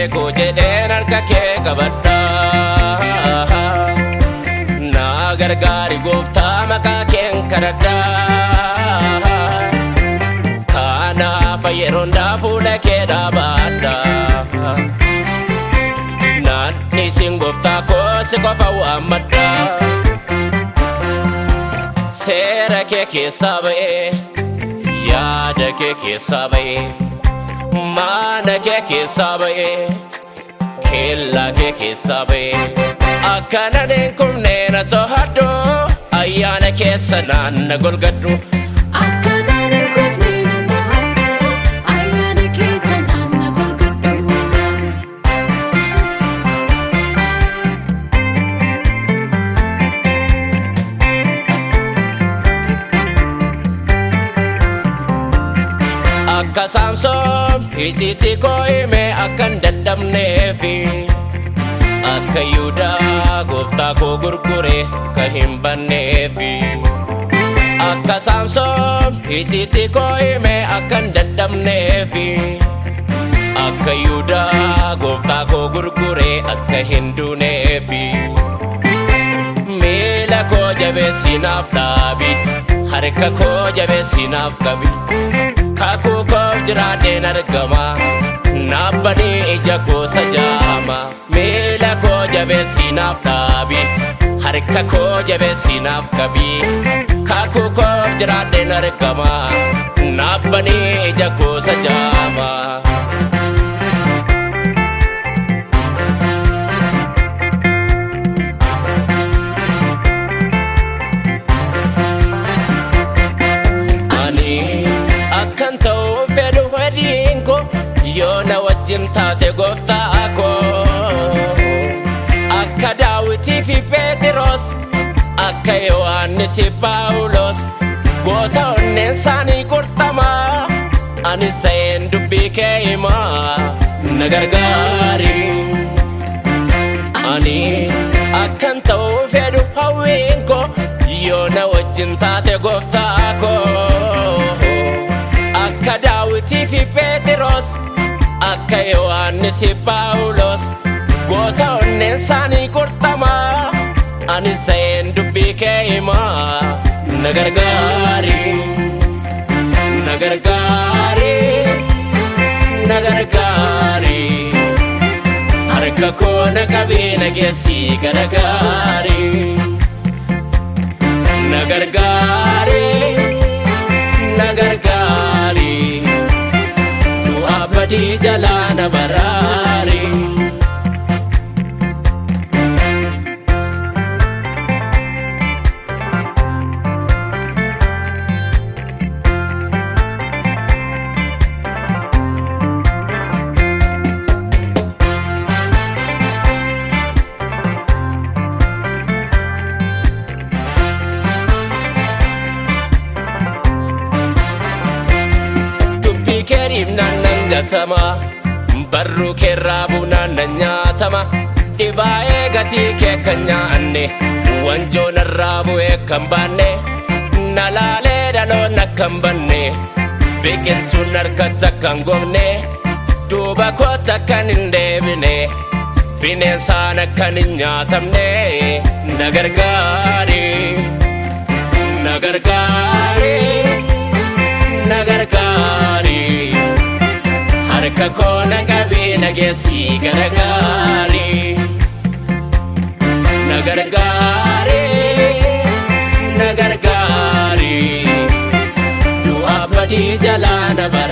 beeku jedheen harka kee qabadha. Na gargaari gooftaa maqaa keen kadhadha. Kanaaf yeroo hundaa fuula kee dhaabadha. Naannisin gooftaa koo si qofa waammadha. Seera kee keessaa ba'ee yaada kee keessaa ba'ee mana kee keessaa ba'ee keellaa kee keessaa ba'ee akkanan hin kufnee na to'adhu ayyaana keessa naanna golgadhu. Akkanan hin kufnee na to'adhu ayyaana keessa naanna golgadhu. Akka Saamsoon ijjiitti koo hime akkan dadhabneefi akka Yihuudaa gooftaa koo gurgure ka hin banneefi. Akka Saamsoon ijjiitti koo hime akkan dadhabneefi akka Yihuudaa gooftaa koo gurgure akka hin duuneefi. Miila koo jabeessi naaf dhaabi harka koo jabeessi naaf qabi. Kakuu koof jiraadheen argama naabbanii ija koo sajaama. Miila koo jabeessi naaf dhaabi harka koo jabeessi naaf qabi. Kakuu koof jiraadheen argama naabbanii ija koo sajaama. Yoo na wajjin taate gooftaa koo akka Daawitii fi Phexros akka Yohaannis Phaawulos goota onneen isaanii qurxamaa ani sa'een dubbii kee himaa na gargaari. Ani akkan ta'uu fedhu hawwiin koo yoo na wajjin taate gooftaa koo akka Daawitii fi Phexros akka Yohaannis Phaawulos goota onneen isaanii qurxamaa ani sa'een dubbii kee himaa na gargaari. Na gargaari na gargaari harka koo na qabee na geessi gargaari. Na gargaari na gargaari du'a badii jalaa na baraari. Keeriif naannan gatama barruu keerraa buunaan na nyaatama. Dhibaa'ee gatii kee kan nyaanne wanjoo narraa bu'ee kan baanne na laalee dhaloon akkan banne biqiltuun harkatti akkan gogne duuba kootti akkan hin deebine bineensaan akkan hin nyaatamne na gargaari. Na gargaari na gargaari harka koo na qabee na geessi gargaari. Na gargaari na gargaari du'a badii jalaa na bara.